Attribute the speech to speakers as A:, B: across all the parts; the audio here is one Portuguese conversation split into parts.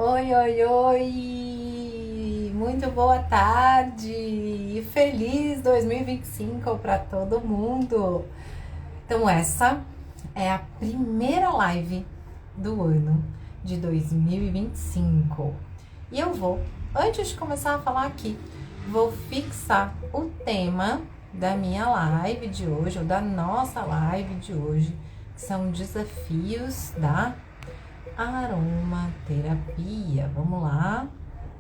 A: Oi, oi, oi! Muito boa tarde e feliz 2025 para todo mundo! Então, essa é a primeira live do ano de 2025 e eu vou, antes de começar a falar aqui, vou fixar o tema da minha live de hoje, ou da nossa live de hoje, que são desafios da aromaterapia. Vamos lá.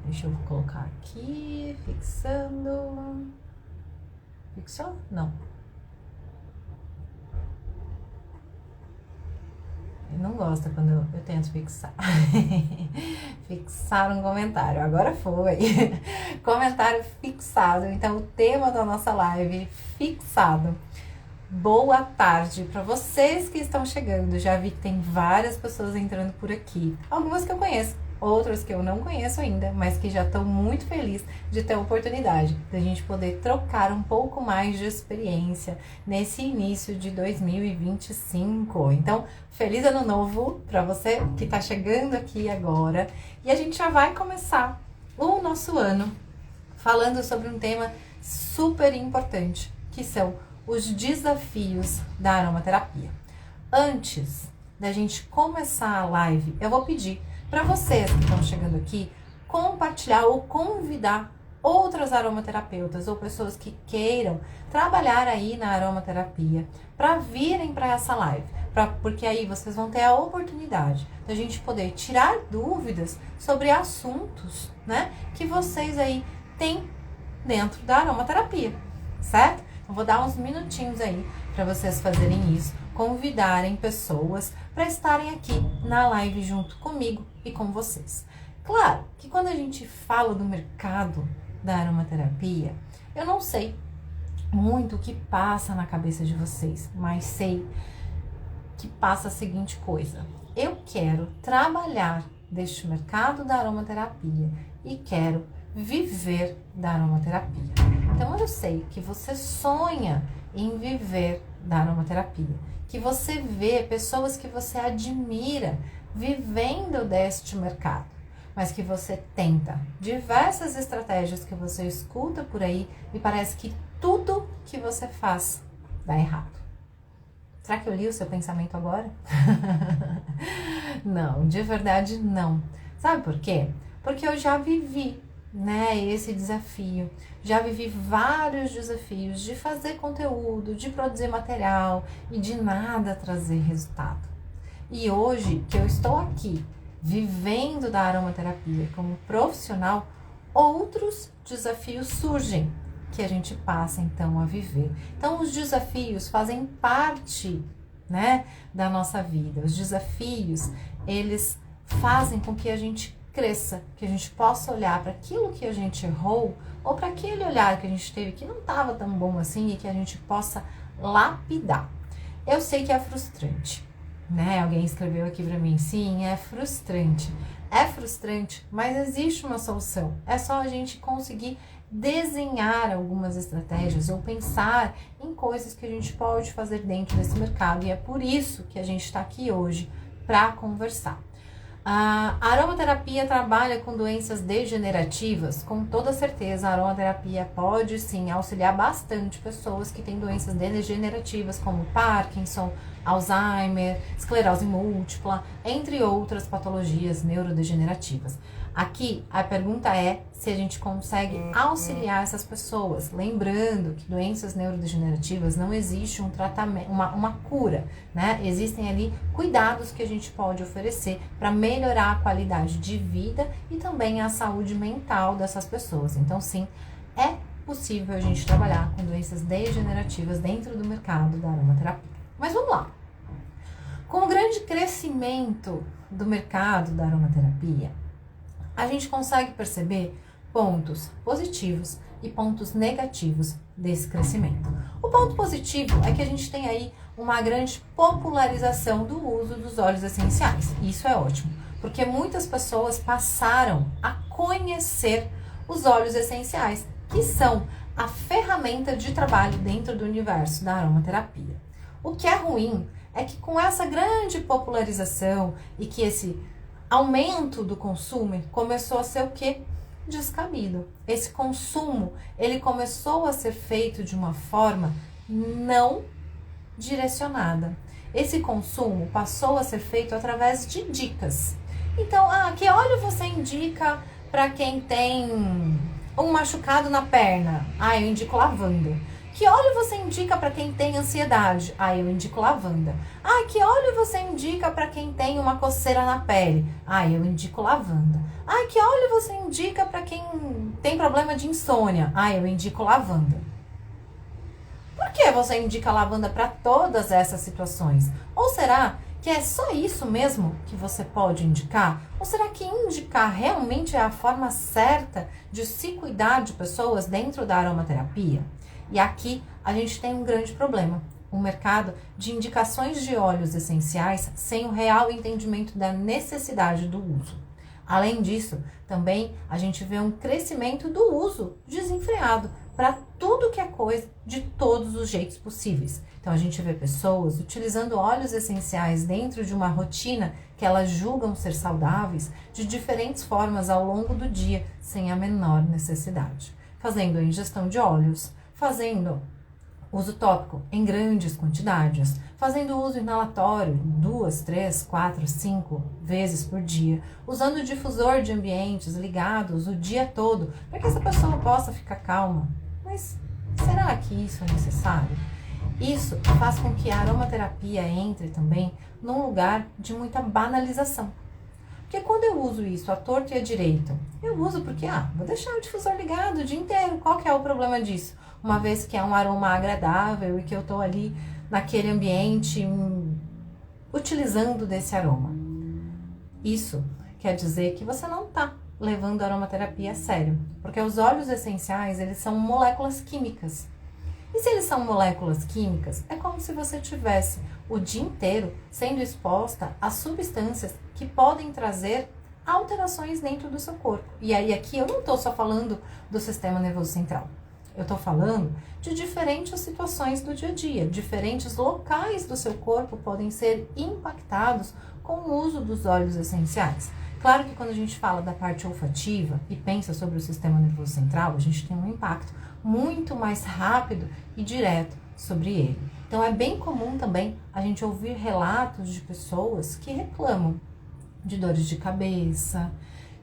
A: Deixa eu colocar aqui, fixando. Fixou? Não. Ele não gosta quando eu tento fixar. Fixar um comentário. Agora foi. Comentário fixado. Então, o tema da nossa live fixado. Boa tarde para vocês que estão chegando. Já vi que tem várias pessoas entrando por aqui. Algumas que eu conheço, outras que eu não conheço ainda, mas que já estão muito felizes de ter a oportunidade da gente poder trocar um pouco mais de experiência nesse início de 2025. Então, feliz ano novo para você que está chegando aqui agora. E a gente já vai começar o nosso ano falando sobre um tema super importante, que são os desafios da aromaterapia. Antes da gente começar a live, eu vou pedir para vocês que estão chegando aqui compartilhar ou convidar outras aromaterapeutas ou pessoas que queiram trabalhar aí na aromaterapia para virem para essa live, porque aí vocês vão ter a oportunidade da gente poder tirar dúvidas sobre assuntos, né, que vocês aí têm dentro da aromaterapia, certo? Eu vou dar uns minutinhos aí para vocês fazerem isso, convidarem pessoas para estarem aqui na live junto comigo e com vocês. Claro que quando a gente fala do mercado da aromaterapia, eu não sei muito o que passa na cabeça de vocês, mas sei que passa a seguinte coisa: eu quero trabalhar deste mercado da aromaterapia e quero viver da aromaterapia. Então eu sei que você sonha em viver da aromaterapia, que você vê pessoas que você admira vivendo deste mercado, mas que você tenta diversas estratégias que você escuta por aí e parece que tudo que você faz dá errado. Será que eu li o seu pensamento agora? Não, de verdade não. Sabe por quê? Porque eu já vivi, né, esse desafio. Já vivi vários desafios de fazer conteúdo, de produzir material e de nada trazer resultado. E hoje que eu estou aqui, vivendo da aromaterapia como profissional, outros desafios surgem que a gente passa então a viver. Então os desafios fazem parte, né, da nossa vida. Os desafios, eles fazem com que a gente cresça, que a gente possa olhar para aquilo que a gente errou ou para aquele olhar que a gente teve que não estava tão bom assim e que a gente possa lapidar. Eu sei que é frustrante, né? Alguém escreveu aqui para mim, sim, é frustrante. É frustrante, mas existe uma solução. É só a gente conseguir desenhar algumas estratégias ou pensar em coisas que a gente pode fazer dentro desse mercado, e é por isso que a gente está aqui hoje para conversar. A aromaterapia trabalha com doenças degenerativas? Com toda certeza, a aromaterapia pode sim auxiliar bastante pessoas que têm doenças degenerativas como Parkinson, Alzheimer, esclerose múltipla, entre outras patologias neurodegenerativas. Aqui a pergunta é se a gente consegue auxiliar essas pessoas. Lembrando que doenças neurodegenerativas não existe um tratamento, uma cura, né? Existem ali cuidados que a gente pode oferecer para melhorar a qualidade de vida e também a saúde mental dessas pessoas. Então, sim, é possível a gente trabalhar com doenças degenerativas dentro do mercado da aromaterapia. Mas vamos lá. Com o grande crescimento do mercado da aromaterapia, a gente consegue perceber pontos positivos e pontos negativos desse crescimento. O ponto positivo é que a gente tem aí uma grande popularização do uso dos óleos essenciais. Isso é ótimo, porque muitas pessoas passaram a conhecer os óleos essenciais, que são a ferramenta de trabalho dentro do universo da aromaterapia. O que é ruim é que com essa grande popularização e que esse aumento do consumo começou a ser o quê? Descabido. Esse consumo, ele começou a ser feito de uma forma não direcionada. Esse consumo passou a ser feito através de dicas. Então, que óleo você indica para quem tem um machucado na perna? Eu indico lavanda. Que óleo você indica para quem tem ansiedade? Eu indico lavanda. Que óleo você indica para quem tem uma coceira na pele? Eu indico lavanda. Que óleo você indica para quem tem problema de insônia? Eu indico lavanda. Por que você indica lavanda para todas essas situações? Ou será que é só isso mesmo que você pode indicar? Ou será que indicar realmente é a forma certa de se cuidar de pessoas dentro da aromaterapia? E aqui a gente tem um grande problema. Um mercado de indicações de óleos essenciais sem o real entendimento da necessidade do uso. Além disso, também a gente vê um crescimento do uso desenfreado para tudo que é coisa, de todos os jeitos possíveis. Então a gente vê pessoas utilizando óleos essenciais dentro de uma rotina que elas julgam ser saudáveis de diferentes formas ao longo do dia, sem a menor necessidade. Fazendo a ingestão de óleos, fazendo uso tópico em grandes quantidades, fazendo uso inalatório 2, 3, 4, 5 vezes por dia, usando difusor de ambientes ligados o dia todo, para que essa pessoa possa ficar calma. Mas será que isso é necessário? Isso faz com que a aromaterapia entre também num lugar de muita banalização. Porque quando eu uso isso à torto e à direito, eu uso porque, vou deixar o difusor ligado o dia inteiro, qual que é o problema disso? Uma vez que é um aroma agradável e que eu estou ali naquele ambiente utilizando desse aroma. Isso quer dizer que você não está levando a aromaterapia a sério, porque os óleos essenciais, eles são moléculas químicas. E se eles são moléculas químicas, é como se você tivesse o dia inteiro sendo exposta a substâncias que podem trazer alterações dentro do seu corpo. E aí aqui eu não estou só falando do sistema nervoso central. Eu estou falando de diferentes situações do dia a dia, diferentes locais do seu corpo podem ser impactados com o uso dos óleos essenciais. Claro que quando a gente fala da parte olfativa e pensa sobre o sistema nervoso central, a gente tem um impacto muito mais rápido e direto sobre ele. Então é bem comum também a gente ouvir relatos de pessoas que reclamam de dores de cabeça,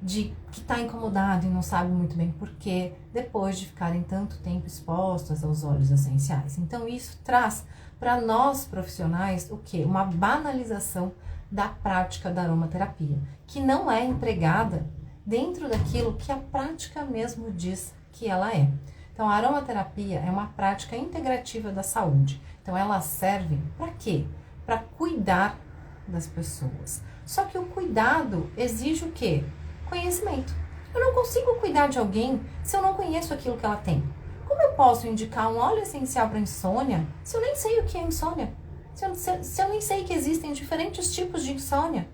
A: de que está incomodado e não sabe muito bem por quê, depois de ficarem tanto tempo expostas aos óleos essenciais. Então isso traz para nós profissionais o quê? Uma banalização da prática da aromaterapia, que não é empregada dentro daquilo que a prática mesmo diz que ela é. Então a aromaterapia é uma prática integrativa da saúde. Então ela serve para quê? Para cuidar das pessoas. Só que o cuidado exige o quê? Conhecimento. Eu não consigo cuidar de alguém se eu não conheço aquilo que ela tem. Como eu posso indicar um óleo essencial para insônia se eu nem sei o que é insônia? Se eu nem sei que existem diferentes tipos de insônia?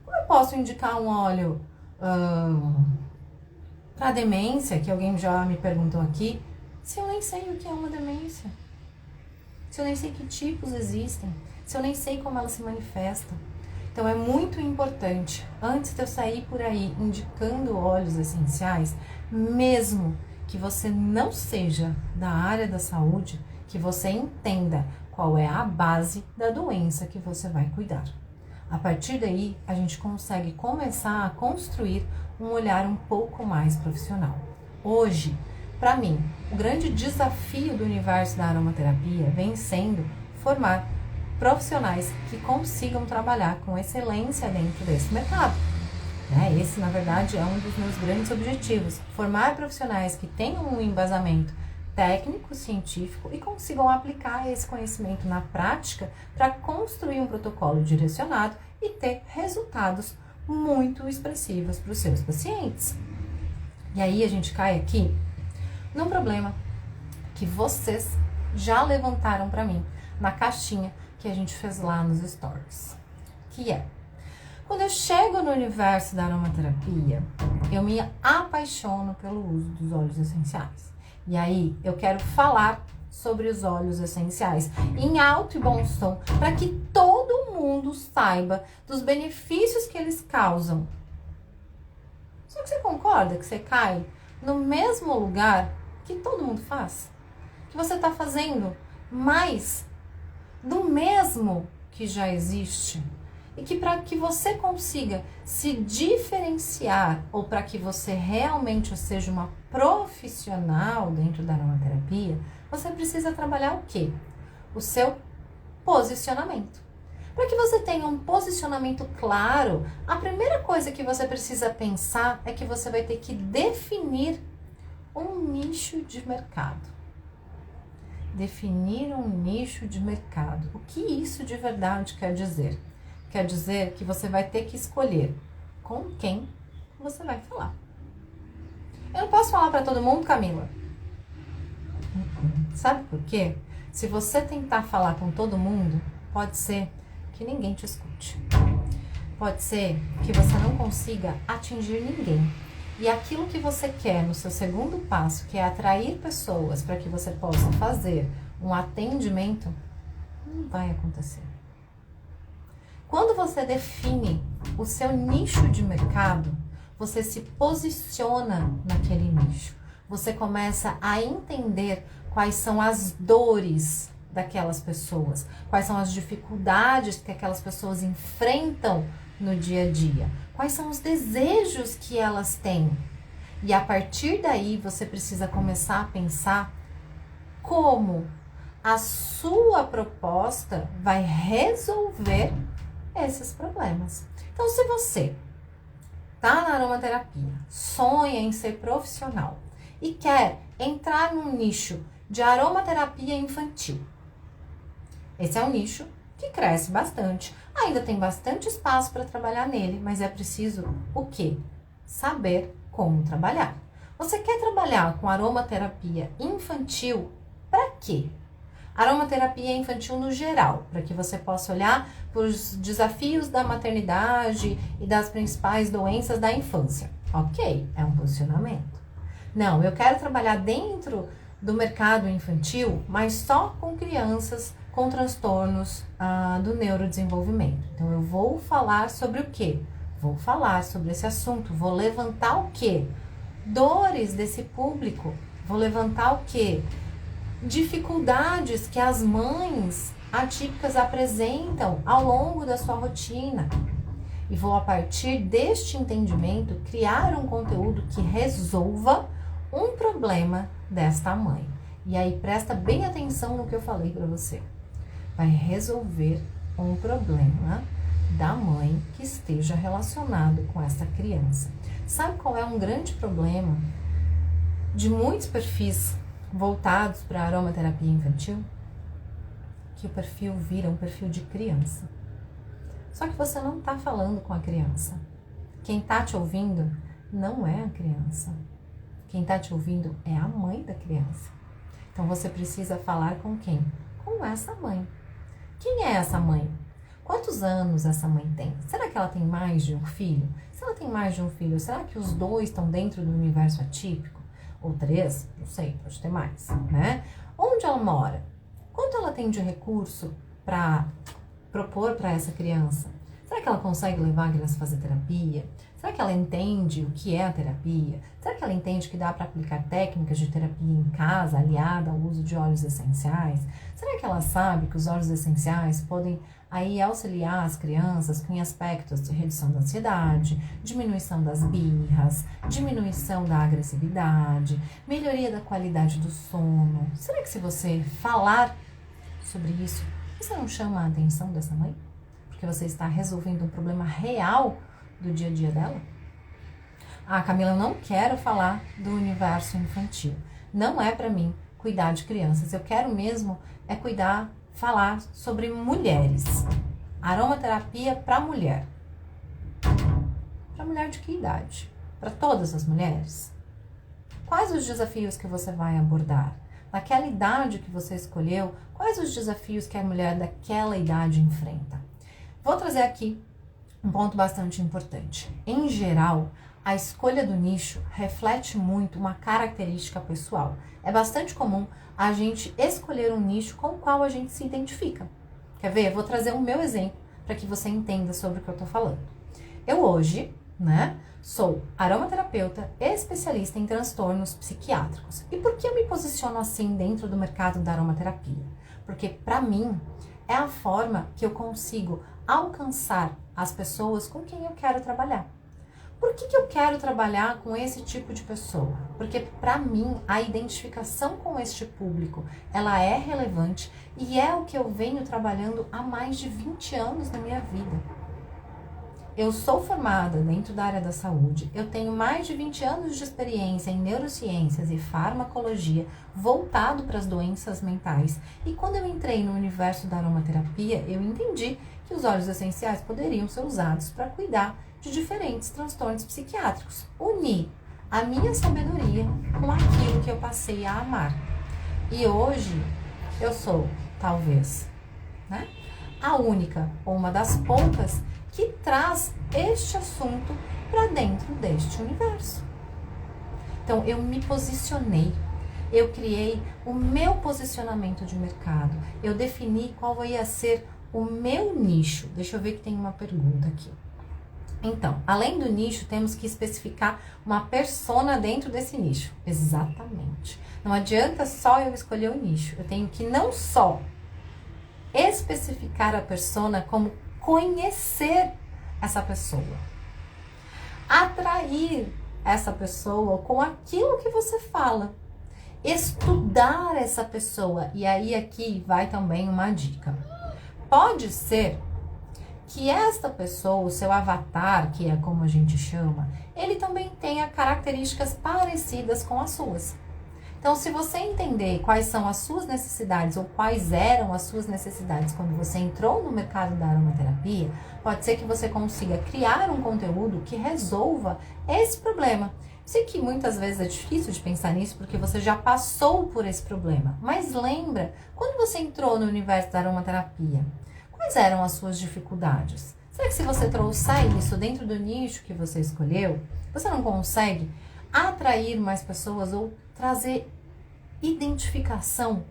A: Como eu posso indicar um óleo para demência, que alguém já me perguntou aqui, se eu nem sei o que é uma demência? Se eu nem sei que tipos existem? Se eu nem sei como ela se manifesta? Então é muito importante, antes de eu sair por aí indicando óleos essenciais, mesmo que você não seja da área da saúde, que você entenda qual é a base da doença que você vai cuidar. A partir daí, a gente consegue começar a construir um olhar um pouco mais profissional. Hoje, para mim, o grande desafio do universo da aromaterapia vem sendo formar profissionais que consigam trabalhar com excelência dentro desse mercado. Esse, na verdade, é um dos meus grandes objetivos. Formar profissionais que tenham um embasamento técnico, científico e consigam aplicar esse conhecimento na prática para construir um protocolo direcionado e ter resultados muito expressivos para os seus pacientes. E aí a gente cai aqui num problema que vocês já levantaram para mim na caixinha que a gente fez lá nos stories, que é: quando eu chego no universo da aromaterapia, eu me apaixono pelo uso dos óleos essenciais. E aí eu quero falar sobre os óleos essenciais em alto e bom som, para que todo mundo saiba dos benefícios que eles causam. Só que você concorda que você cai no mesmo lugar que todo mundo faz? Que você está fazendo mais do mesmo que já existe? E que para que você consiga se diferenciar ou para que você realmente seja uma profissional dentro da aromaterapia, você precisa trabalhar o quê? O seu posicionamento. Para que você tenha um posicionamento claro, a primeira coisa que você precisa pensar é que você vai ter que definir um nicho de mercado. Definir um nicho de mercado. O que isso de verdade quer dizer? Quer dizer que você vai ter que escolher com quem você vai falar. Eu não posso falar para todo mundo, Camila. Sabe por quê? Se você tentar falar com todo mundo, pode ser que ninguém te escute. Pode ser que você não consiga atingir ninguém. E aquilo que você quer no seu segundo passo, que é atrair pessoas para que você possa fazer um atendimento, não vai acontecer. Quando você define o seu nicho de mercado, você se posiciona naquele nicho. Você começa a entender quais são as dores daquelas pessoas, quais são as dificuldades que aquelas pessoas enfrentam no dia a dia, quais são os desejos que elas têm. E a partir daí você precisa começar a pensar como a sua proposta vai resolver esses problemas. Então, se você tá na aromaterapia, sonha em ser profissional e quer entrar num nicho de aromaterapia infantil, esse é um nicho que cresce bastante. Ainda tem bastante espaço para trabalhar nele, mas é preciso o quê? Saber como trabalhar. Você quer trabalhar com aromaterapia infantil para quê? Aromaterapia infantil no geral, para que você possa olhar para os desafios da maternidade e das principais doenças da infância. Ok, é um posicionamento. Não, eu quero trabalhar dentro do mercado infantil, mas só com crianças com transtornos do neurodesenvolvimento. Então, eu vou falar sobre o quê? Vou falar sobre esse assunto, vou levantar o quê? Dores desse público, vou levantar o quê? Dificuldades que as mães atípicas apresentam ao longo da sua rotina. E vou, a partir deste entendimento, criar um conteúdo que resolva um problema desta mãe. E aí, presta bem atenção no que eu falei para você. Vai resolver um problema da mãe que esteja relacionado com essa criança. Sabe qual é um grande problema de muitos perfis voltados para a aromaterapia infantil? Que o perfil vira um perfil de criança. Só que você não está falando com a criança. Quem está te ouvindo não é a criança. Quem está te ouvindo é a mãe da criança. Então você precisa falar com quem? Com essa mãe. Quem é essa mãe? Quantos anos essa mãe tem? Será que ela tem mais de um filho? Se ela tem mais de um filho, será que os dois estão dentro do universo atípico? Ou 3? Não sei, pode ter mais, né? Onde ela mora? Quanto ela tem de recurso para propor para essa criança? Será que ela consegue levar a criança a fazer terapia? Será que ela entende o que é a terapia? Será que ela entende que dá para aplicar técnicas de terapia em casa, aliada ao uso de óleos essenciais? Será que ela sabe que os óleos essenciais podem aí auxiliar as crianças em aspectos de redução da ansiedade, diminuição das birras, diminuição da agressividade, melhoria da qualidade do sono? Será que se você falar sobre isso, você não chama a atenção dessa mãe? Porque você está resolvendo um problema real do dia a dia dela? Ah, Camila, eu não quero falar do universo infantil. Não é para mim cuidar de crianças. Eu quero mesmo é falar sobre mulheres. Aromaterapia para mulher. Para mulher de que idade? Para todas as mulheres? Quais os desafios que você vai abordar? Naquela idade que você escolheu, quais os desafios que a mulher daquela idade enfrenta? Vou trazer aqui um ponto bastante importante. Em geral, a escolha do nicho reflete muito uma característica pessoal. É bastante comum a gente escolher um nicho com o qual a gente se identifica. Quer ver? Eu vou trazer o meu exemplo para que você entenda sobre o que eu tô falando. Eu hoje, né, sou aromaterapeuta especialista em transtornos psiquiátricos. E por que eu me posiciono assim dentro do mercado da aromaterapia? Porque para mim é a forma que eu consigo alcançar as pessoas com quem eu quero trabalhar. Por que eu quero trabalhar com esse tipo de pessoa? Porque para mim a identificação com este público, ela é relevante e é o que eu venho trabalhando há mais de 20 anos na minha vida. Eu sou formada dentro da área da saúde, eu tenho mais de 20 anos de experiência em neurociências e farmacologia voltado para as doenças mentais. E quando eu entrei no universo da aromaterapia, eu entendi que os óleos essenciais poderiam ser usados para cuidar de diferentes transtornos psiquiátricos. Unir a minha sabedoria com aquilo que eu passei a amar. E hoje eu sou, talvez, né, a única ou uma das poucas que traz este assunto para dentro deste universo. Então, eu me posicionei, eu criei o meu posicionamento de mercado, eu defini qual ia ser o meu nicho. Deixa eu ver que tem uma pergunta aqui. Então, além do nicho, temos que especificar uma persona dentro desse nicho. Exatamente. Não adianta só eu escolher o nicho, eu tenho que não só especificar a persona, como conhecer essa pessoa, atrair essa pessoa com aquilo que você fala, estudar essa pessoa. E aí aqui vai também uma dica. Pode ser que esta pessoa, o seu avatar, que é como a gente chama, ele também tenha características parecidas com as suas. Então, se você entender quais são as suas necessidades ou quais eram as suas necessidades quando você entrou no mercado da aromaterapia, pode ser que você consiga criar um conteúdo que resolva esse problema. Sei que muitas vezes é difícil de pensar nisso porque você já passou por esse problema, mas lembra, quando você entrou no universo da aromaterapia, quais eram as suas dificuldades? Será que se você trouxer isso dentro do nicho que você escolheu, você não consegue atrair mais pessoas ou trazer identificação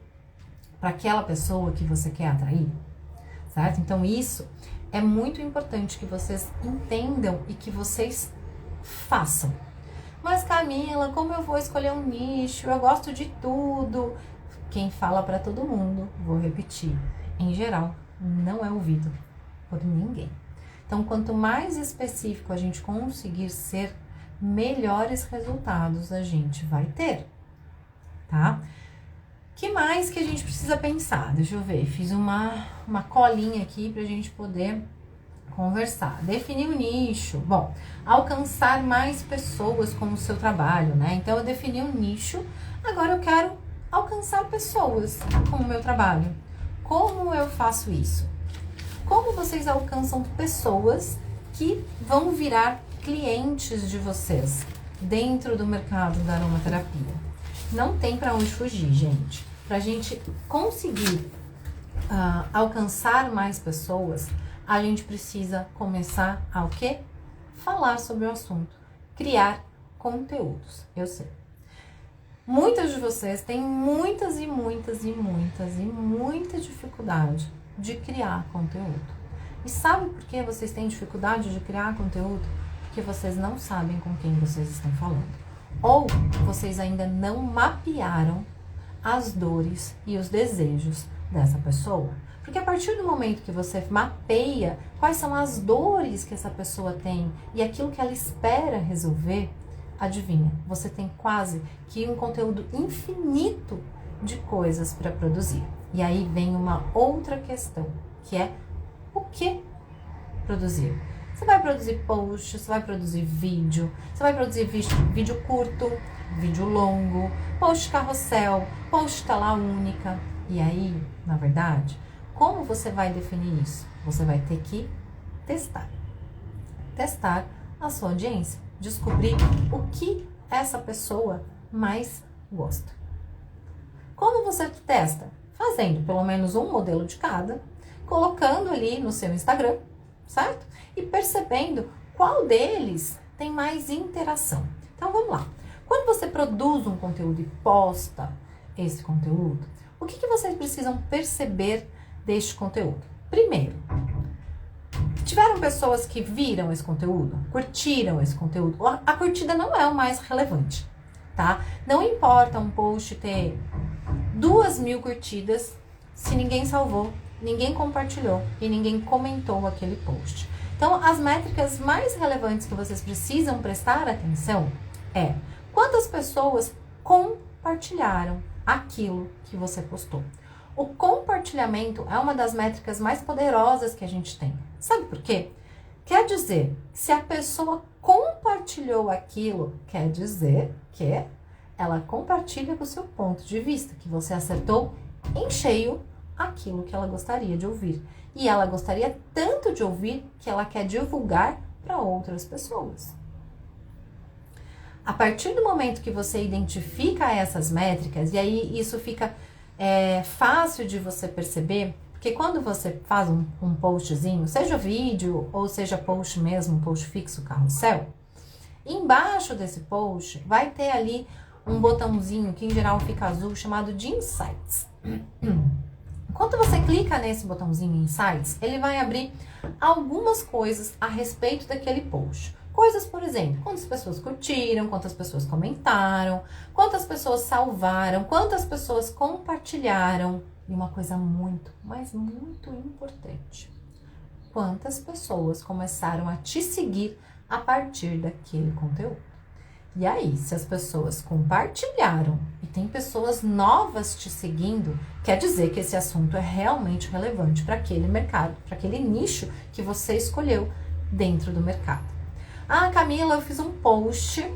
A: para aquela pessoa que você quer atrair, certo? Então isso é muito importante que vocês entendam e que vocês façam. Mas Camila, como eu vou escolher um nicho? Eu gosto de tudo. Quem fala para todo mundo, vou repetir, em geral, não é ouvido por ninguém. Então, quanto mais específico a gente conseguir ser, melhores resultados a gente vai ter, tá? Que mais que a gente precisa pensar? Deixa eu ver, fiz uma colinha aqui pra gente poder conversar. Definir o nicho. Bom, alcançar mais pessoas com o seu trabalho, né? Então, eu defini um nicho, agora eu quero alcançar pessoas com o meu trabalho. Como eu faço isso? Como vocês alcançam pessoas que vão virar clientes de vocês dentro do mercado da aromaterapia? Não tem para onde fugir, gente. Para a gente conseguir alcançar mais pessoas, a gente precisa começar a o quê? Falar sobre o assunto, criar conteúdos. Eu sei. Muitas de vocês têm muita dificuldade de criar conteúdo. E sabe por que vocês têm dificuldade de criar conteúdo? Porque vocês não sabem com quem vocês estão falando. Ou vocês ainda não mapearam as dores e os desejos dessa pessoa. Porque a partir do momento que você mapeia quais são as dores que essa pessoa tem e aquilo que ela espera resolver, adivinha, você tem quase que um conteúdo infinito de coisas para produzir. E aí vem uma outra questão, que é o que produzir. Você vai produzir post, você vai produzir vídeo, você vai produzir vídeo curto, vídeo longo, post carrossel, post tela única. E aí, na verdade, como você vai definir isso? Você vai ter que testar. Testar a sua audiência. Descobrir o que essa pessoa mais gosta. Como você testa? Fazendo pelo menos um modelo de cada, colocando ali no seu Instagram, certo? E percebendo qual deles tem mais interação. Então vamos lá. Quando você produz um conteúdo e posta esse conteúdo, o que vocês precisam perceber deste conteúdo? Primeiro, Tiveram pessoas que viram esse conteúdo, curtiram esse conteúdo. A curtida não é o mais relevante, tá? Não importa um post ter 2.000 curtidas se ninguém salvou, ninguém compartilhou e ninguém comentou aquele post. Então, as métricas mais relevantes que vocês precisam prestar atenção é quantas pessoas compartilharam aquilo que você postou. O compartilhamento é uma das métricas mais poderosas que a gente tem. Sabe por quê? Quer dizer, se a pessoa compartilhou aquilo, quer dizer que ela compartilha do seu ponto de vista, que você acertou em cheio aquilo que ela gostaria de ouvir. E ela gostaria tanto de ouvir que ela quer divulgar para outras pessoas. A partir do momento que você identifica essas métricas, e aí isso fica fácil de você perceber, porque quando você faz um postzinho, seja vídeo ou seja post mesmo, um post fixo, carrossel, embaixo desse post vai ter ali um botãozinho que em geral fica azul, chamado de Insights. Quando você clica nesse botãozinho Insights, ele vai abrir algumas coisas a respeito daquele post. Coisas, por exemplo, quantas pessoas curtiram, quantas pessoas comentaram, quantas pessoas salvaram, quantas pessoas compartilharam. E uma coisa muito, mas muito importante. Quantas pessoas começaram a te seguir a partir daquele conteúdo. E aí, se as pessoas compartilharam e tem pessoas novas te seguindo, quer dizer que esse assunto é realmente relevante para aquele mercado, para aquele nicho que você escolheu dentro do mercado. Ah, Camila, eu fiz um post,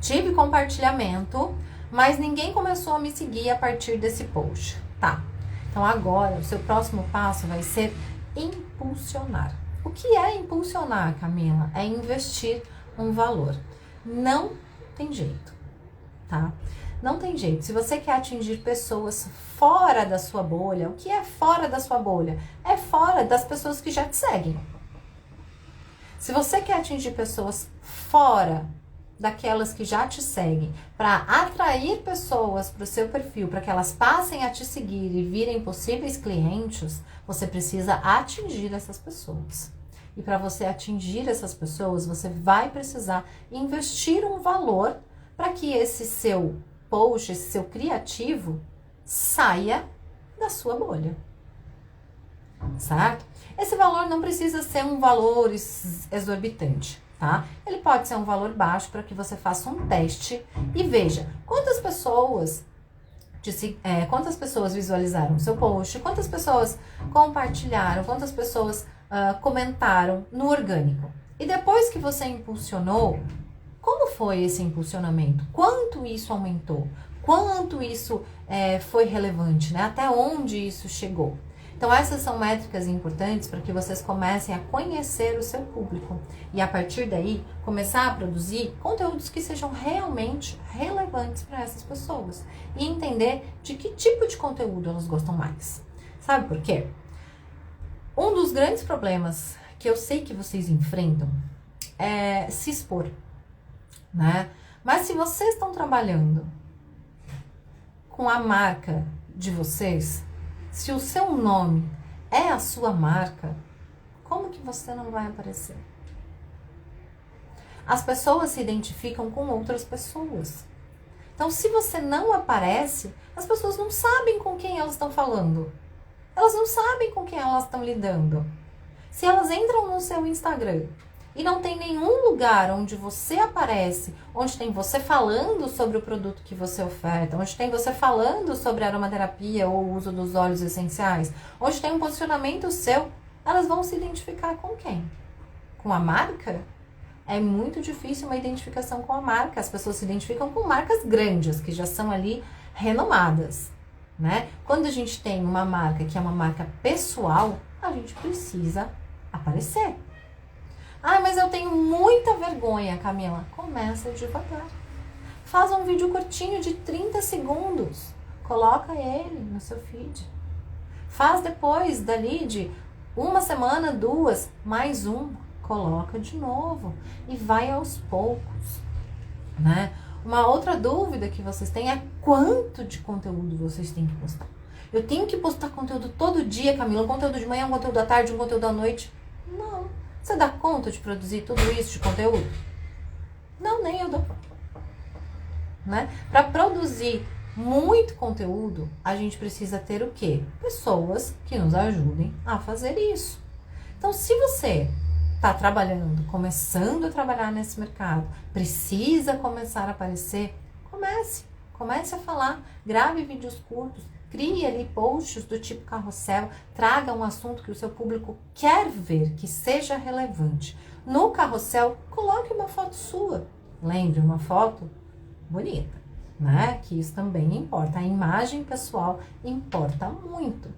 A: tive compartilhamento, mas ninguém começou a me seguir a partir desse post. Tá, então agora o seu próximo passo vai ser impulsionar. O que é impulsionar, Camila? É investir um valor. Não tem jeito, tá? Não tem jeito. Se você quer atingir pessoas fora da sua bolha, o que é fora da sua bolha? É fora das pessoas que já te seguem. Se você quer atingir pessoas fora daquelas que já te seguem, para atrair pessoas para o seu perfil, para que elas passem a te seguir e virem possíveis clientes, você precisa atingir essas pessoas. E para você atingir essas pessoas, você vai precisar investir um valor para que esse seu post, esse seu criativo, saia da sua bolha. Certo? Esse valor não precisa ser um valor exorbitante, tá? Ele pode ser um valor baixo para que você faça um teste e veja quantas pessoas visualizaram o seu post, quantas pessoas compartilharam, quantas pessoas comentaram no orgânico. E depois que você impulsionou, como foi esse impulsionamento? Quanto isso aumentou? Quanto isso foi relevante, né? Até onde isso chegou? Então, essas são métricas importantes para que vocês comecem a conhecer o seu público e, a partir daí, começar a produzir conteúdos que sejam realmente relevantes para essas pessoas e entender de que tipo de conteúdo elas gostam mais. Sabe por quê? Um dos grandes problemas que eu sei que vocês enfrentam é se expor, né? Mas se vocês estão trabalhando com a marca de vocês, se o seu nome é a sua marca, como que você não vai aparecer? As pessoas se identificam com outras pessoas. Então, se você não aparece, as pessoas não sabem com quem elas estão falando. Elas não sabem com quem elas estão lidando. Se elas entram no seu Instagram e não tem nenhum lugar onde você aparece, onde tem você falando sobre o produto que você oferta, onde tem você falando sobre aromaterapia ou o uso dos óleos essenciais, onde tem um posicionamento seu, elas vão se identificar com quem? Com a marca? É muito difícil uma identificação com a marca. As pessoas se identificam com marcas grandes, que já são ali renomadas, né? Quando a gente tem uma marca que é uma marca pessoal, a gente precisa aparecer. Ah, mas eu tenho muita vergonha, Camila. Começa devagar. Faz um vídeo curtinho de 30 segundos. Coloca ele no seu feed. Faz depois dali de uma semana, 2, mais um. Coloca de novo. E vai aos poucos, né? Uma outra dúvida que vocês têm é quanto de conteúdo vocês têm que postar. Eu tenho que postar conteúdo todo dia, Camila. Um conteúdo de manhã, um conteúdo à tarde, um conteúdo à noite. Não. Você dá conta de produzir tudo isso de conteúdo? Não, nem eu dou conta. Né? Para produzir muito conteúdo, a gente precisa ter o quê? Pessoas que nos ajudem a fazer isso. Então, se você está trabalhando, começando a trabalhar nesse mercado, precisa começar a aparecer, comece a falar, grave vídeos curtos, crie ali posts do tipo carrossel, traga um assunto que o seu público quer ver, que seja relevante. No carrossel, coloque uma foto sua. Lembre, uma foto bonita, né? Que isso também importa. A imagem pessoal importa muito,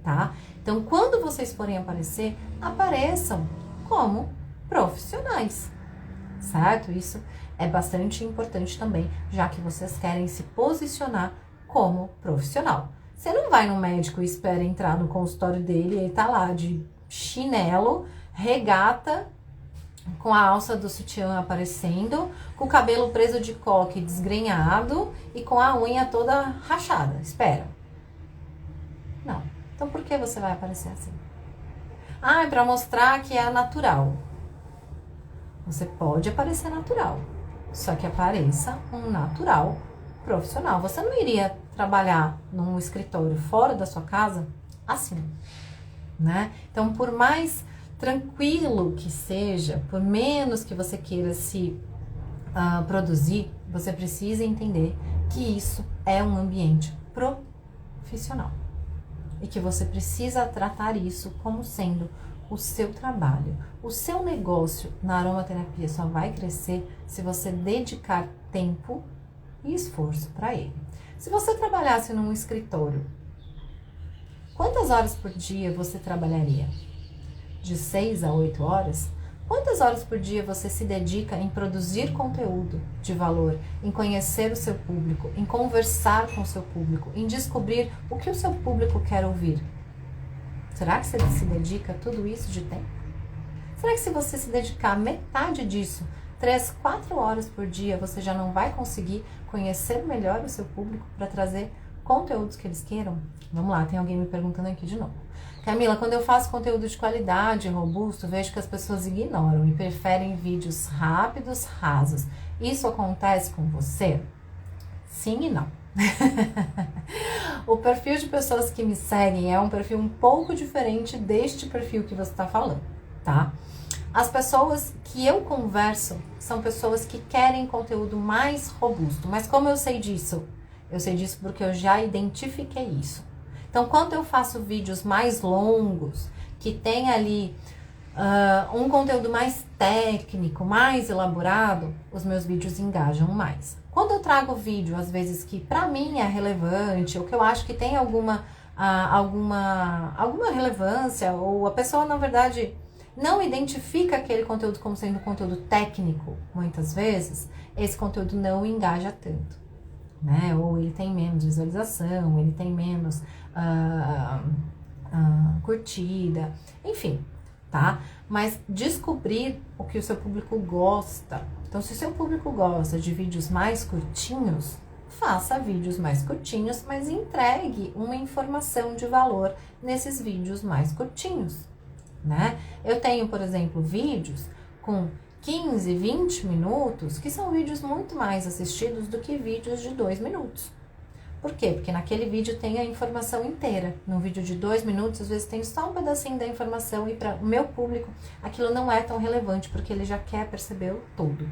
A: tá? Então, quando vocês forem aparecer, apareçam como profissionais, certo? Isso é bastante importante também, já que vocês querem se posicionar como profissional. Você não vai no médico e espera entrar no consultório dele e ele tá lá de chinelo, regata, com a alça do sutiã aparecendo, com o cabelo preso de coque desgrenhado e com a unha toda rachada. Espera. Não. Então por que você vai aparecer assim? Ah, é para mostrar que é natural. Você pode aparecer natural, só que apareça um natural profissional. Você não iria trabalhar num escritório fora da sua casa assim, né? Então, por mais tranquilo que seja, por menos que você queira se produzir, você precisa entender que isso é um ambiente profissional e que você precisa tratar isso como sendo o seu trabalho. O seu negócio na aromaterapia só vai crescer se você dedicar tempo e esforço para ele. Se você trabalhasse num escritório, quantas horas por dia você trabalharia? De 6 a 8 horas? Quantas horas por dia você se dedica em produzir conteúdo de valor, em conhecer o seu público, em conversar com o seu público, em descobrir o que o seu público quer ouvir? Será que você se dedica a tudo isso de tempo? Será que se você se dedicar metade disso, 3, 4 horas por dia, você já não vai conseguir conhecer melhor o seu público para trazer conteúdos que eles queiram? Vamos lá, tem alguém me perguntando aqui de novo. Camila, quando eu faço conteúdo de qualidade, robusto, vejo que as pessoas ignoram e preferem vídeos rápidos, rasos. Isso acontece com você? Sim e não. O perfil de pessoas que me seguem é um perfil um pouco diferente deste perfil que você está falando, tá? As pessoas que eu converso são pessoas que querem conteúdo mais robusto. Mas como eu sei disso? Eu sei disso porque eu já identifiquei isso. Então, quando eu faço vídeos mais longos, que tem ali um conteúdo mais técnico, mais elaborado, os meus vídeos engajam mais. Quando eu trago vídeo, às vezes, que pra mim é relevante, ou que eu acho que tem alguma relevância, ou a pessoa, na verdade, não identifica aquele conteúdo como sendo conteúdo técnico, muitas vezes, esse conteúdo não engaja tanto, né? Ou ele tem menos visualização, ele tem menos curtida, enfim, tá? Mas descobrir o que o seu público gosta. Então, se o seu público gosta de vídeos mais curtinhos, faça vídeos mais curtinhos, mas entregue uma informação de valor nesses vídeos mais curtinhos, né? Eu tenho, por exemplo, vídeos com 15, 20 minutos, que são vídeos muito mais assistidos do que vídeos de 2 minutos. Por quê? Porque naquele vídeo tem a informação inteira. No vídeo de 2 minutos, às vezes tem só um pedacinho da informação e para o meu público aquilo não é tão relevante, porque ele já quer perceber o todo,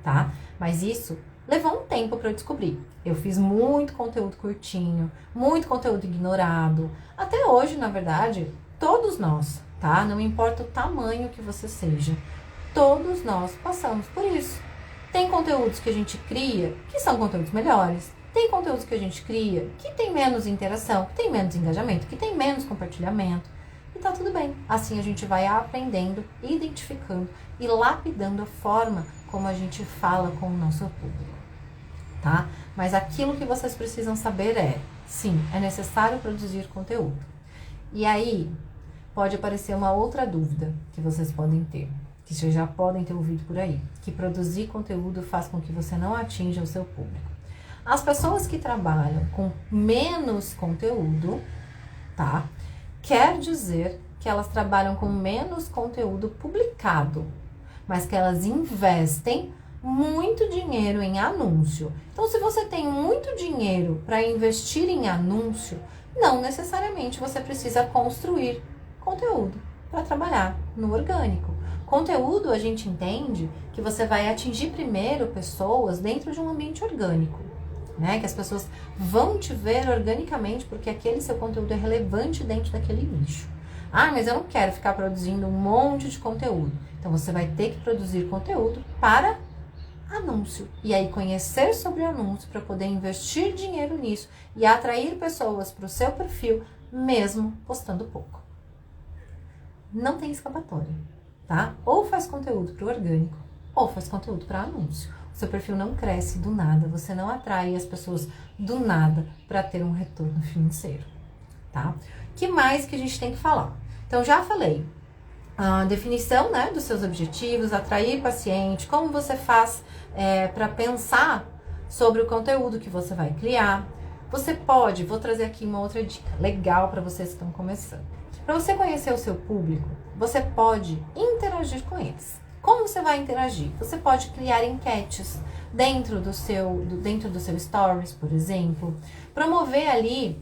A: tá? Mas isso levou um tempo para eu descobrir. Eu fiz muito conteúdo curtinho, muito conteúdo ignorado. Até hoje, na verdade, todos nós, tá? Não importa o tamanho que você seja, todos nós passamos por isso. Tem conteúdos que a gente cria que são conteúdos melhores. Tem conteúdos que a gente cria que tem menos interação, que tem menos engajamento, que tem menos compartilhamento. E tá tudo bem. Assim a gente vai aprendendo, identificando e lapidando a forma como a gente fala com o nosso público, tá? Mas aquilo que vocês precisam saber é, sim, é necessário produzir conteúdo. E aí, pode aparecer uma outra dúvida que vocês podem ter, que vocês já podem ter ouvido por aí, que produzir conteúdo faz com que você não atinja o seu público. As pessoas que trabalham com menos conteúdo, tá? Quer dizer que elas trabalham com menos conteúdo publicado, mas que elas investem muito dinheiro em anúncio. Então, se você tem muito dinheiro para investir em anúncio, não necessariamente você precisa construir conteúdo para trabalhar no orgânico. Conteúdo, a gente entende que você vai atingir primeiro pessoas dentro de um ambiente orgânico, né? Que as pessoas vão te ver organicamente porque aquele seu conteúdo é relevante dentro daquele nicho. Ah, mas eu não quero ficar produzindo um monte de conteúdo. Então, você vai ter que produzir conteúdo para anúncio. E aí, conhecer sobre anúncio para poder investir dinheiro nisso e atrair pessoas para o seu perfil, mesmo postando pouco. Não tem escapatória, tá? Ou faz conteúdo para o orgânico, ou faz conteúdo para anúncio. O seu perfil não cresce do nada, você não atrai as pessoas do nada para ter um retorno financeiro, tá? O que mais que a gente tem que falar? Então, já falei a definição, né, dos seus objetivos, atrair paciente, como você faz para pensar sobre o conteúdo que você vai criar. Você pode, vou trazer aqui uma outra dica legal para vocês que estão começando. Para você conhecer o seu público, você pode interagir com eles. Como você vai interagir? Você pode criar enquetes dentro do seu stories, por exemplo. Promover ali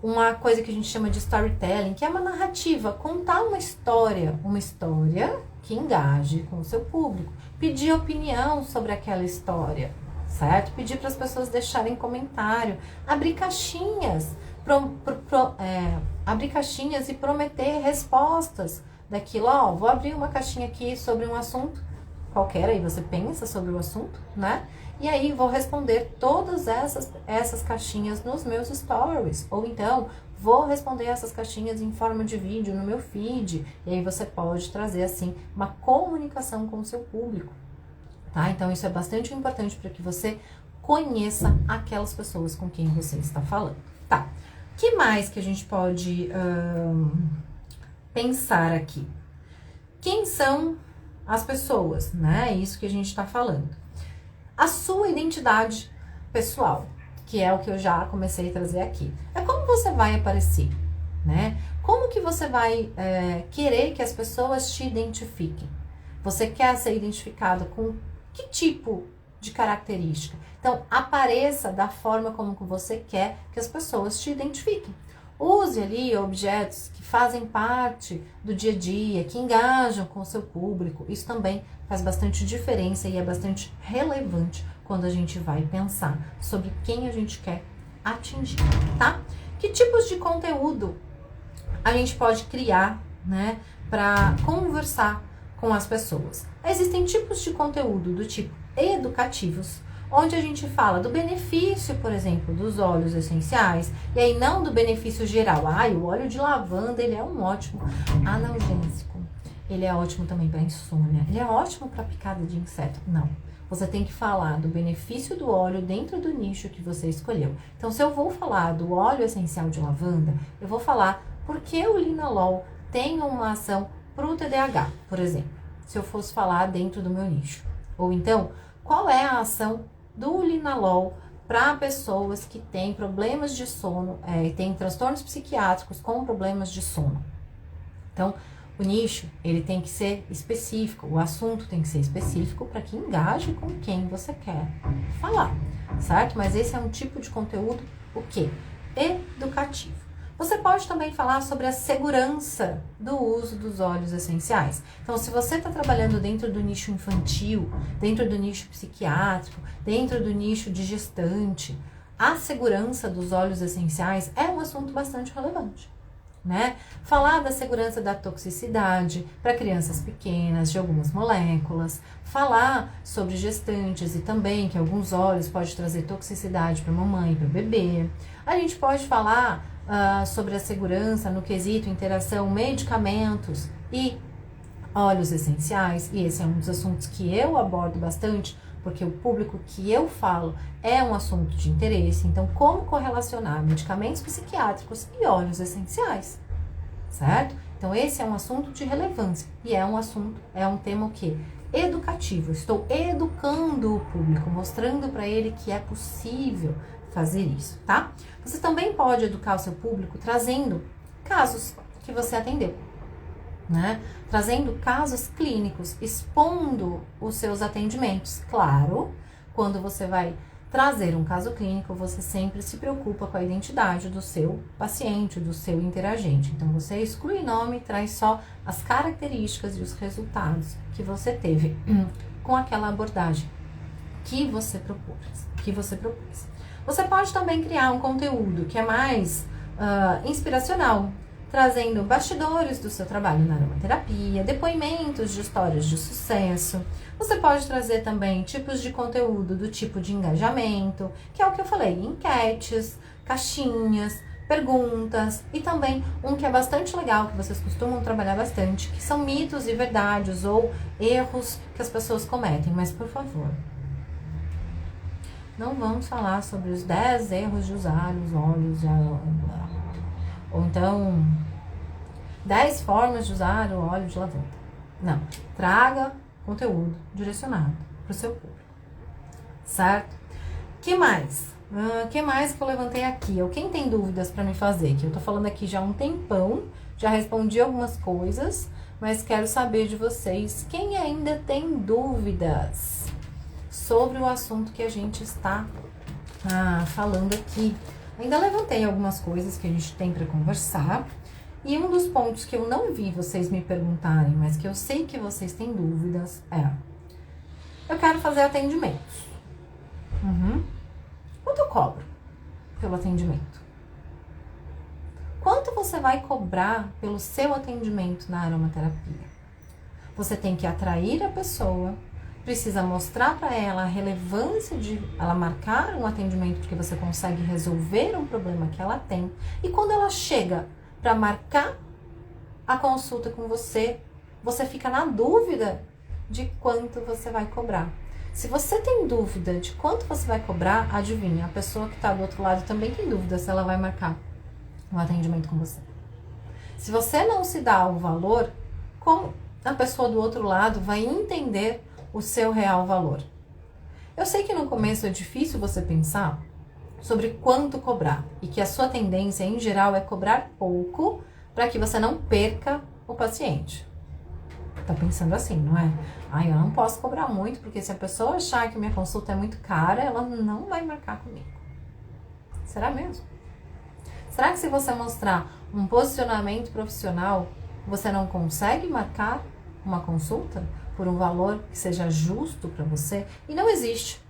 A: uma coisa que a gente chama de storytelling, que é uma narrativa, contar uma história que engaje com o seu público. Pedir opinião sobre aquela história, certo? Pedir para as pessoas deixarem comentário, abrir caixinhas, abrir caixinhas e prometer respostas daquilo. Ó, vou abrir uma caixinha aqui sobre um assunto qualquer, aí você pensa sobre o assunto, né? E aí vou responder todas essas caixinhas nos meus stories. Ou então, vou responder essas caixinhas em forma de vídeo no meu feed. E aí você pode trazer, assim, uma comunicação com o seu público, tá? Então, isso é bastante importante para que você conheça aquelas pessoas com quem você está falando, tá? O que mais que a gente pode pensar aqui? Quem são as pessoas, né? É isso que a gente está falando. A sua identidade pessoal, que é o que eu já comecei a trazer aqui. É como você vai aparecer, né? Como que você vai querer que as pessoas te identifiquem? Você quer ser identificado com que tipo de característica? Então, apareça da forma como que você quer que as pessoas te identifiquem. Use ali objetos que fazem parte do dia a dia, que engajam com o seu público. Isso também faz bastante diferença e é bastante relevante quando a gente vai pensar sobre quem a gente quer atingir, tá? Que tipos de conteúdo a gente pode criar, né, para conversar com as pessoas? Existem tipos de conteúdo do tipo educativos, onde a gente fala do benefício, por exemplo, dos óleos essenciais, e aí não do benefício geral. O óleo de lavanda, ele é um ótimo analgésico. Ele é ótimo também para insônia. Ele é ótimo para picada de inseto. Não. Você tem que falar do benefício do óleo dentro do nicho que você escolheu. Então, se eu vou falar do óleo essencial de lavanda, eu vou falar porque o linalol tem uma ação para o TDAH, por exemplo, se eu fosse falar dentro do meu nicho. Ou então, qual é a ação do linalol para pessoas que têm problemas de sono, têm transtornos psiquiátricos com problemas de sono. Então, o nicho, ele tem que ser específico, o assunto tem que ser específico para que engaje com quem você quer falar, certo? Mas esse é um tipo de conteúdo, o quê? Educativo. Você pode também falar sobre a segurança do uso dos óleos essenciais. Então, se você está trabalhando dentro do nicho infantil, dentro do nicho psiquiátrico, dentro do nicho de gestante, a segurança dos óleos essenciais é um assunto bastante relevante, né? Falar da segurança da toxicidade para crianças pequenas de algumas moléculas, falar sobre gestantes e também que alguns óleos podem trazer toxicidade para a mamãe e para o bebê. A gente pode falar sobre a segurança no quesito interação medicamentos e óleos essenciais, e esse é um dos assuntos que eu abordo bastante, porque o público que eu falo é um assunto de interesse. Então, como correlacionar medicamentos psiquiátricos e óleos essenciais, certo? Então, esse é um assunto de relevância e é um tema o quê? Educativo. Estou educando o público, mostrando para ele que é possível fazer isso, tá? Você também pode educar o seu público trazendo casos que você atendeu. né? Trazendo casos clínicos, expondo os seus atendimentos. Claro, quando você vai trazer um caso clínico, você sempre se preocupa com a identidade do seu paciente, do seu interagente. Então, você exclui nome e traz só as características e os resultados que você teve com aquela abordagem que você propôs. Você pode também criar um conteúdo que é mais inspiracional, trazendo bastidores do seu trabalho na aromaterapia, depoimentos de histórias de sucesso. Você pode trazer também tipos de conteúdo do tipo de engajamento, que é o que eu falei, enquetes, caixinhas, perguntas, e também um que é bastante legal, que vocês costumam trabalhar bastante, que são mitos e verdades ou erros que as pessoas cometem. Mas, por favor, não vamos falar sobre os 10 erros de usar os óleos ou então 10 formas de usar o óleo de lavanda. Não, traga conteúdo direcionado para o seu público, certo? Que mais? Que mais que eu levantei aqui? Ou quem tem dúvidas para me fazer? Que eu tô falando aqui já há um tempão, já respondi algumas coisas, mas quero saber de vocês, quem ainda tem dúvidas sobre o assunto que a gente está falando aqui. Ainda levantei algumas coisas que a gente tem para conversar. E um dos pontos que eu não vi vocês me perguntarem, mas que eu sei que vocês têm dúvidas, eu quero fazer atendimentos. Quanto eu cobro pelo atendimento? Quanto você vai cobrar pelo seu atendimento na aromaterapia? Você tem que atrair a pessoa, precisa mostrar para ela a relevância de ela marcar um atendimento porque você consegue resolver um problema que ela tem. E quando ela chega para marcar a consulta com você, você fica na dúvida de quanto você vai cobrar. Se você tem dúvida de quanto você vai cobrar, adivinha, a pessoa que está do outro lado também tem dúvida se ela vai marcar um atendimento com você. Se você não se dá o valor, como a pessoa do outro lado vai entender o seu real valor? Eu sei que no começo é difícil você pensar sobre quanto cobrar e que a sua tendência em geral é cobrar pouco para que você não perca o paciente. Tá pensando assim, não é? Eu não posso cobrar muito porque se a pessoa achar que minha consulta é muito cara, ela não vai marcar comigo. Será mesmo? Será que se você mostrar um posicionamento profissional, você não consegue marcar uma consulta por um valor que seja justo para você? E não existe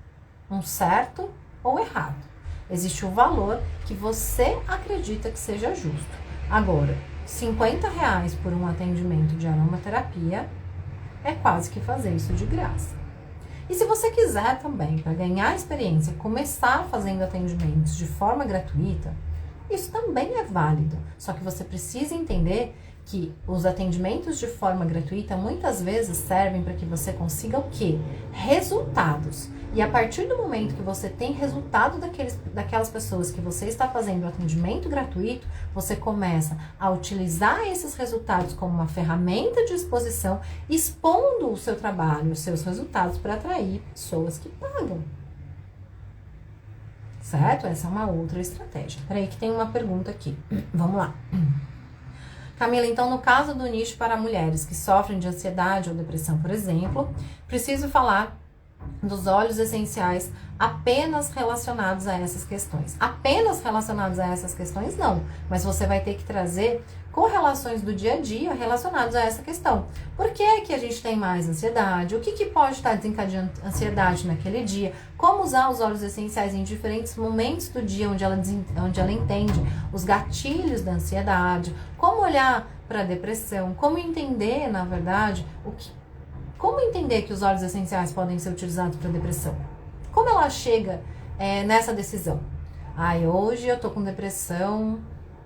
A: um certo ou errado. Existe o valor que você acredita que seja justo. Agora, R$50 por um atendimento de aromaterapia é quase que fazer isso de graça. E se você quiser também, para ganhar experiência, começar fazendo atendimentos de forma gratuita, isso também é válido. Só que você precisa entender que os atendimentos de forma gratuita muitas vezes servem para que você consiga o quê? Resultados. E a partir do momento que você tem resultado daquelas pessoas que você está fazendo o atendimento gratuito, você começa a utilizar esses resultados como uma ferramenta de exposição, expondo o seu trabalho, os seus resultados para atrair pessoas que pagam. Certo? Essa é uma outra estratégia. Peraí que tem uma pergunta aqui. Vamos lá. Camila, então no caso do nicho para mulheres que sofrem de ansiedade ou depressão, por exemplo, preciso falar dos óleos essenciais apenas relacionados a essas questões. Apenas relacionados a essas questões, não. Mas você vai ter que trazer correlações do dia a dia relacionadas a essa questão. Por que que a gente tem mais ansiedade? O que pode estar desencadeando ansiedade naquele dia? Como usar os óleos essenciais em diferentes momentos do dia onde ela entende os gatilhos da ansiedade? Como olhar para a depressão? Como entender, na verdade, como entender que os óleos essenciais podem ser utilizados para depressão? Como ela chega nessa decisão? Hoje eu tô com depressão,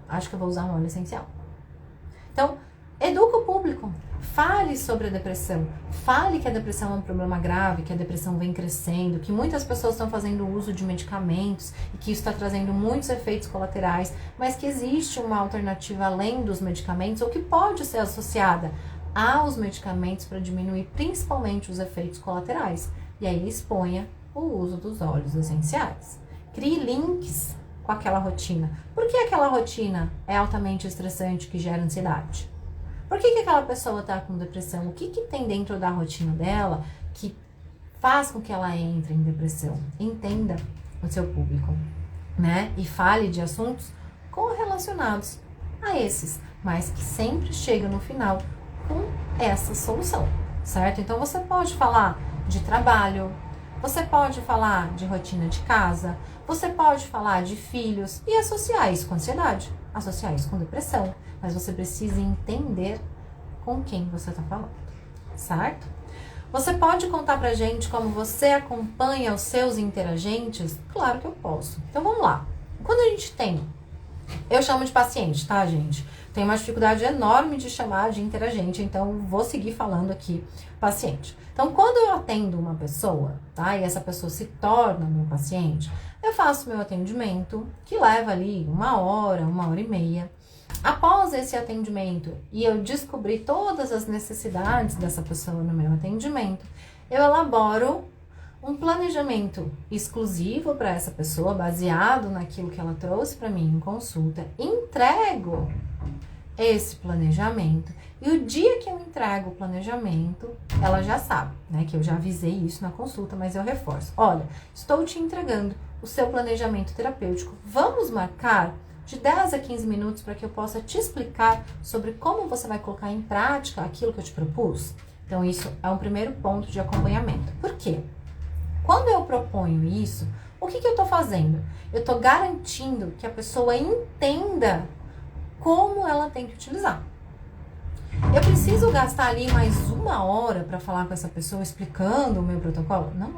A: acho que eu vou usar um óleo essencial. Então, educa o público. Fale sobre a depressão. Fale que a depressão é um problema grave, que a depressão vem crescendo, que muitas pessoas estão fazendo uso de medicamentos e que isso está trazendo muitos efeitos colaterais, mas que existe uma alternativa além dos medicamentos ou que pode ser associada aos medicamentos para diminuir principalmente os efeitos colaterais. E aí exponha o uso dos óleos essenciais. Crie links com aquela rotina. Por que aquela rotina é altamente estressante que gera ansiedade? Por que aquela pessoa está com depressão? O que tem dentro da rotina dela que faz com que ela entre em depressão? Entenda o seu público, né? E fale de assuntos correlacionados a esses, mas que sempre chega no final com essa solução, certo? Então você pode falar de trabalho, você pode falar de rotina de casa, você pode falar de filhos e associar isso com ansiedade, associar isso com depressão, mas você precisa entender com quem você está falando, certo? Você pode contar pra gente como você acompanha os seus interagentes? Claro que eu posso. Então vamos lá. Quando a gente tem, eu chamo de paciente, tá, gente? Tem uma dificuldade enorme de chamar de interagente, então vou seguir falando aqui paciente. Então, quando eu atendo uma pessoa, tá, e essa pessoa se torna meu paciente, eu faço meu atendimento, que leva ali 1 hora, 1 hora e meia. Após esse atendimento, e eu descobri todas as necessidades dessa pessoa no meu atendimento, eu elaboro um planejamento exclusivo para essa pessoa, baseado naquilo que ela trouxe para mim em consulta, entrego esse planejamento, e o dia que eu entrego o planejamento, ela já sabe, né, que eu já avisei isso na consulta, mas eu reforço. Olha, estou te entregando o seu planejamento terapêutico, vamos marcar de 10 a 15 minutos para que eu possa te explicar sobre como você vai colocar em prática aquilo que eu te propus? Então, isso é um primeiro ponto de acompanhamento. Por quê? Quando eu proponho isso, o que eu estou fazendo? Eu estou garantindo que a pessoa entenda como ela tem que utilizar. Eu preciso gastar ali mais 1 hora para falar com essa pessoa explicando o meu protocolo? Não.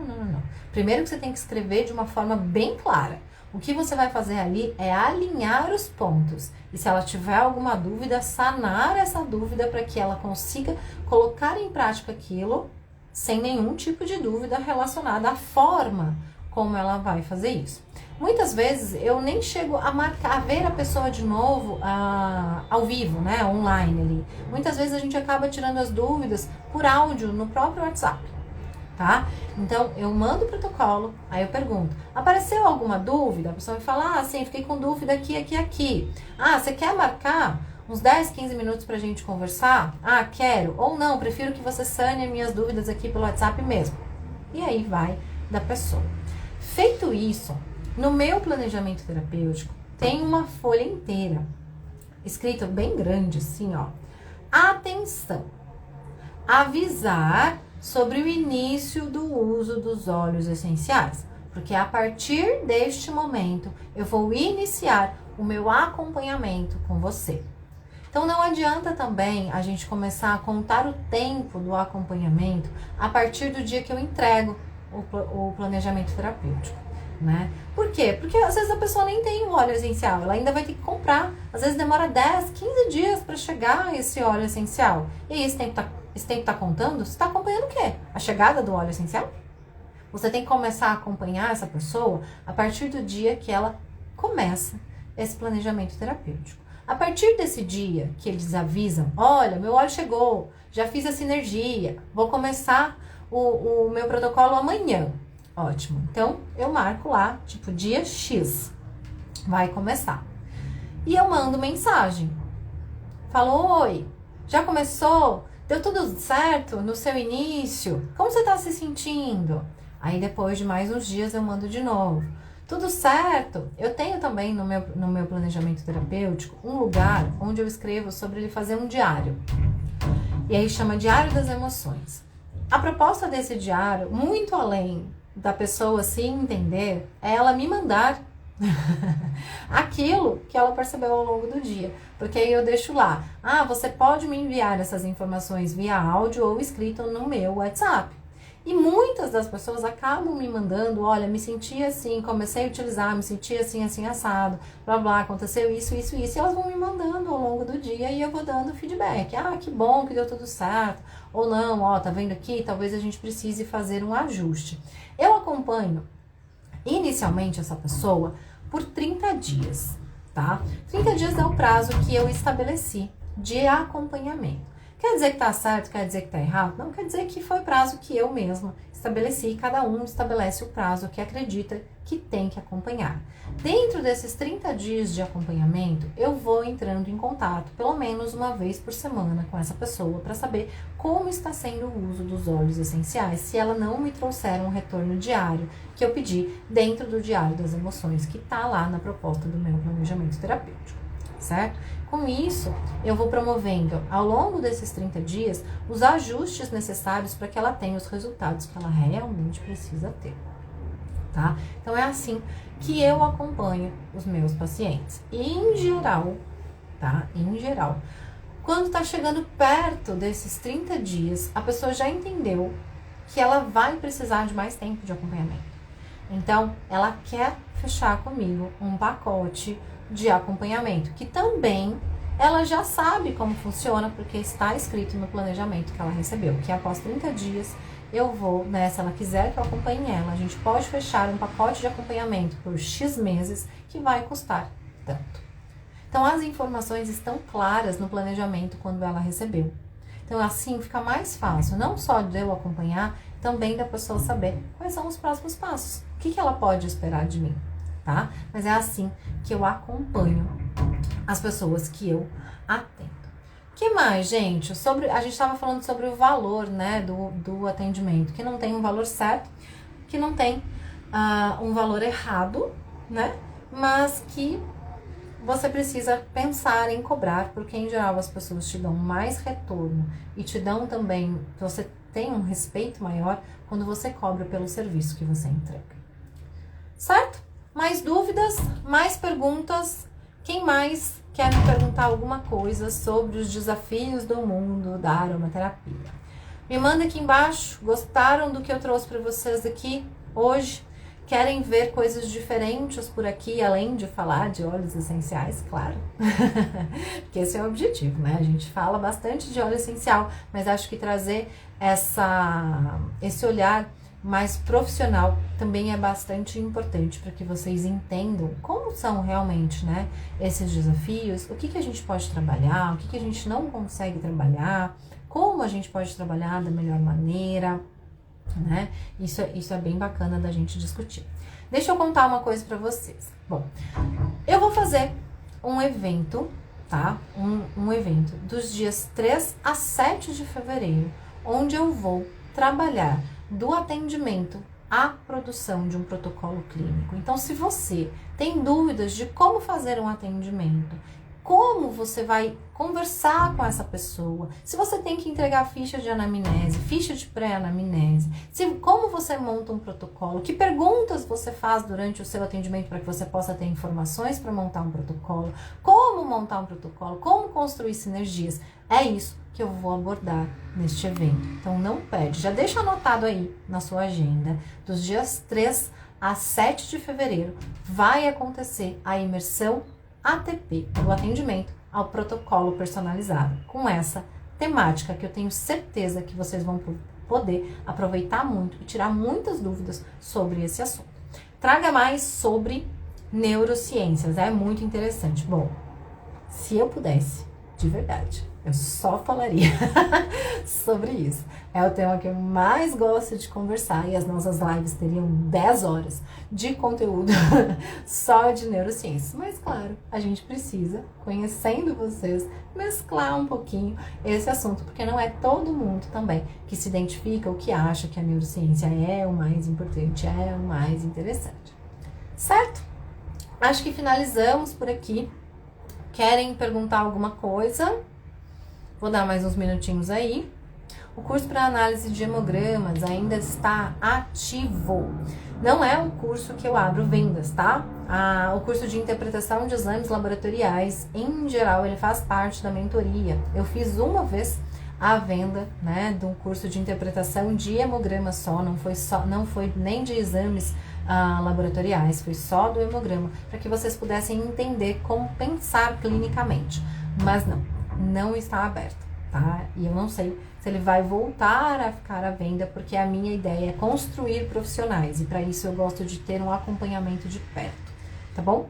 A: Primeiro que você tem que escrever de uma forma bem clara. O que você vai fazer ali é alinhar os pontos. E se ela tiver alguma dúvida, sanar essa dúvida para que ela consiga colocar em prática aquilo sem nenhum tipo de dúvida relacionada à forma como ela vai fazer isso. Muitas vezes eu nem chego a marcar, a ver a pessoa de novo ao vivo, né, online ali. Muitas vezes a gente acaba tirando as dúvidas por áudio no próprio WhatsApp, tá? Então eu mando o protocolo, aí eu pergunto, apareceu alguma dúvida? A pessoa me fala, sim, fiquei com dúvida aqui. Você quer marcar uns 10, 15 minutos pra gente conversar? Quero. Ou não, prefiro que você sane as minhas dúvidas aqui pelo WhatsApp mesmo. E aí vai da pessoa. Feito isso, no meu planejamento terapêutico, tem uma folha inteira, escrita bem grande assim, ó. Atenção! Avisar sobre o início do uso dos óleos essenciais, porque a partir deste momento eu vou iniciar o meu acompanhamento com você. Então não adianta também a gente começar a contar o tempo do acompanhamento a partir do dia que eu entrego o planejamento terapêutico, né? Por quê? Porque às vezes a pessoa nem tem o óleo essencial, ela ainda vai ter que comprar. Às vezes demora 10, 15 dias para chegar esse óleo essencial. E aí esse tempo tá contando? Você está acompanhando o quê? A chegada do óleo essencial? Você tem que começar a acompanhar essa pessoa a partir do dia que ela começa esse planejamento terapêutico. A partir desse dia que eles avisam, olha, meu óleo chegou, já fiz a sinergia, vou começar o meu protocolo amanhã. Ótimo. Então, eu marco lá, tipo, dia X. Vai começar. E eu mando mensagem. Falo, oi, já começou? Deu tudo certo no seu início? Como você tá se sentindo? Aí, depois de mais uns dias, eu mando de novo. Tudo certo? Eu tenho também no meu planejamento terapêutico um lugar onde eu escrevo sobre ele fazer um diário. E aí chama Diário das Emoções. A proposta desse diário, muito além da pessoa se entender, é ela me mandar aquilo que ela percebeu ao longo do dia. Porque aí eu deixo lá, você pode me enviar essas informações via áudio ou escrito no meu WhatsApp. E muitas das pessoas acabam me mandando, olha, me senti assim, comecei a utilizar, me senti assim, assim, assado, blá, blá, aconteceu isso, e elas vão me mandando ao longo do dia e eu vou dando feedback. Que bom que deu tudo certo, ou não, tá vendo aqui, talvez a gente precise fazer um ajuste. Eu acompanho inicialmente essa pessoa por 30 dias, tá? 30 dias é o prazo que eu estabeleci de acompanhamento. Quer dizer que tá certo, quer dizer que tá errado? Não, quer dizer que foi prazo que eu mesma estabeleci, cada um estabelece o prazo que acredita que tem que acompanhar. Dentro desses 30 dias de acompanhamento, eu vou entrando em contato pelo menos uma vez por semana com essa pessoa para saber como está sendo o uso dos óleos essenciais, se ela não me trouxer um retorno diário que eu pedi dentro do Diário das Emoções, que está lá na proposta do meu planejamento terapêutico, certo? Com isso, eu vou promovendo ao longo desses 30 dias os ajustes necessários para que ela tenha os resultados que ela realmente precisa ter, tá? Então é assim que eu acompanho os meus pacientes. E em geral, tá? Em geral, quando tá chegando perto desses 30 dias, a pessoa já entendeu que ela vai precisar de mais tempo de acompanhamento. Então, ela quer fechar comigo um pacote de acompanhamento, que também ela já sabe como funciona, porque está escrito no planejamento que ela recebeu, que após 30 dias eu vou, né, se ela quiser que eu acompanhe ela, a gente pode fechar um pacote de acompanhamento por X meses, que vai custar tanto. Então, as informações estão claras no planejamento quando ela recebeu. Então, assim fica mais fácil, não só de eu acompanhar, também da pessoa saber quais são os próximos passos, o que ela pode esperar de mim, tá? Mas é assim que eu acompanho as pessoas que eu atendo. O que mais, gente? A gente estava falando sobre o valor, né, do atendimento, que não tem um valor certo, que não tem um valor errado, né, mas que você precisa pensar em cobrar, porque em geral as pessoas te dão mais retorno e te dão também, você tem um respeito maior quando você cobra pelo serviço que você entrega. Certo? Mais dúvidas? Mais perguntas? Quem mais quer me perguntar alguma coisa sobre os desafios do mundo da aromaterapia? Me manda aqui embaixo. Gostaram do que eu trouxe para vocês aqui hoje? Querem ver coisas diferentes por aqui, além de falar de óleos essenciais, claro. Porque esse é o objetivo, né? A gente fala bastante de óleo essencial, mas acho que trazer esse olhar mais profissional também é bastante importante para que vocês entendam como são realmente, né, esses desafios, o que a gente pode trabalhar, o que a gente não consegue trabalhar, como a gente pode trabalhar da melhor maneira, né? Isso é bem bacana da gente discutir. Deixa eu contar uma coisa para vocês. Bom, eu vou fazer um evento, tá? Um evento dos dias 3 a 7 de fevereiro, onde eu vou trabalhar do atendimento à produção de um protocolo clínico. Então, se você tem dúvidas de como fazer um atendimento, como você vai conversar com essa pessoa, se você tem que entregar ficha de anamnese, ficha de pré-anamnese, como você monta um protocolo, que perguntas você faz durante o seu atendimento para que você possa ter informações para montar um protocolo, como montar um protocolo, como construir sinergias, é isso que eu vou abordar neste evento. Então não perde, já deixa anotado aí na sua agenda, dos dias 3 a 7 de fevereiro, vai acontecer a imersão ATP, do atendimento ao protocolo personalizado, com essa temática que eu tenho certeza que vocês vão poder aproveitar muito e tirar muitas dúvidas sobre esse assunto. Traga mais sobre neurociências, é muito interessante. Bom, se eu pudesse, de verdade, eu só falaria sobre isso. É o tema que eu mais gosto de conversar e as nossas lives teriam 10 horas de conteúdo só de neurociências. Mas claro, a gente precisa, conhecendo vocês, mesclar um pouquinho esse assunto, porque não é todo mundo também que se identifica ou que acha que a neurociência é o mais importante, é o mais interessante. Certo? Acho que finalizamos por aqui. Querem perguntar alguma coisa? Vou dar mais uns minutinhos aí. O curso para análise de hemogramas ainda está ativo. Não é um curso que eu abro vendas, tá? O curso de interpretação de exames laboratoriais, em geral, ele faz parte da mentoria. Eu fiz uma vez a venda, né, de um curso de interpretação de hemograma só, não foi nem de exames laboratoriais, foi só do hemograma, para que vocês pudessem entender como pensar clinicamente. Mas não está aberto, tá? E eu não sei se ele vai voltar a ficar à venda, porque a minha ideia é construir profissionais, e para isso eu gosto de ter um acompanhamento de perto, tá bom?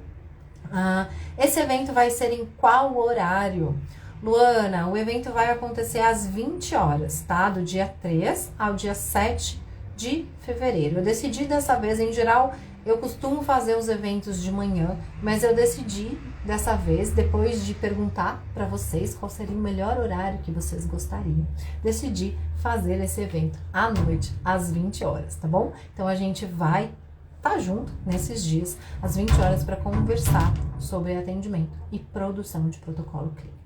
A: Esse evento vai ser em qual horário? Luana, o evento vai acontecer às 20 horas, tá? Do dia 3 ao dia 7 de fevereiro. Eu decidi dessa vez, em geral, eu costumo fazer os eventos de manhã, mas eu decidi dessa vez, depois de perguntar para vocês qual seria o melhor horário que vocês gostariam, decidi fazer esse evento à noite, às 20 horas, tá bom? Então a gente vai estar junto nesses dias, às 20 horas, para conversar sobre atendimento e produção de protocolo clínico.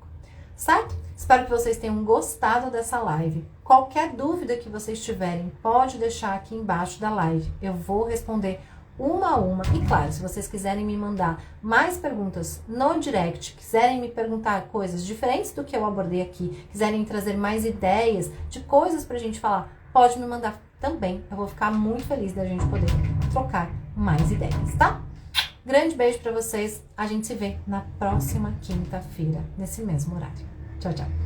A: Certo? Espero que vocês tenham gostado dessa live. Qualquer dúvida que vocês tiverem, pode deixar aqui embaixo da live. Eu vou responder uma a uma. E claro, se vocês quiserem me mandar mais perguntas no direct, quiserem me perguntar coisas diferentes do que eu abordei aqui, quiserem trazer mais ideias de coisas pra gente falar, pode me mandar também. Eu vou ficar muito feliz da gente poder trocar mais ideias, tá? Grande beijo pra vocês. A gente se vê na próxima quinta-feira, nesse mesmo horário. Tchau, tchau.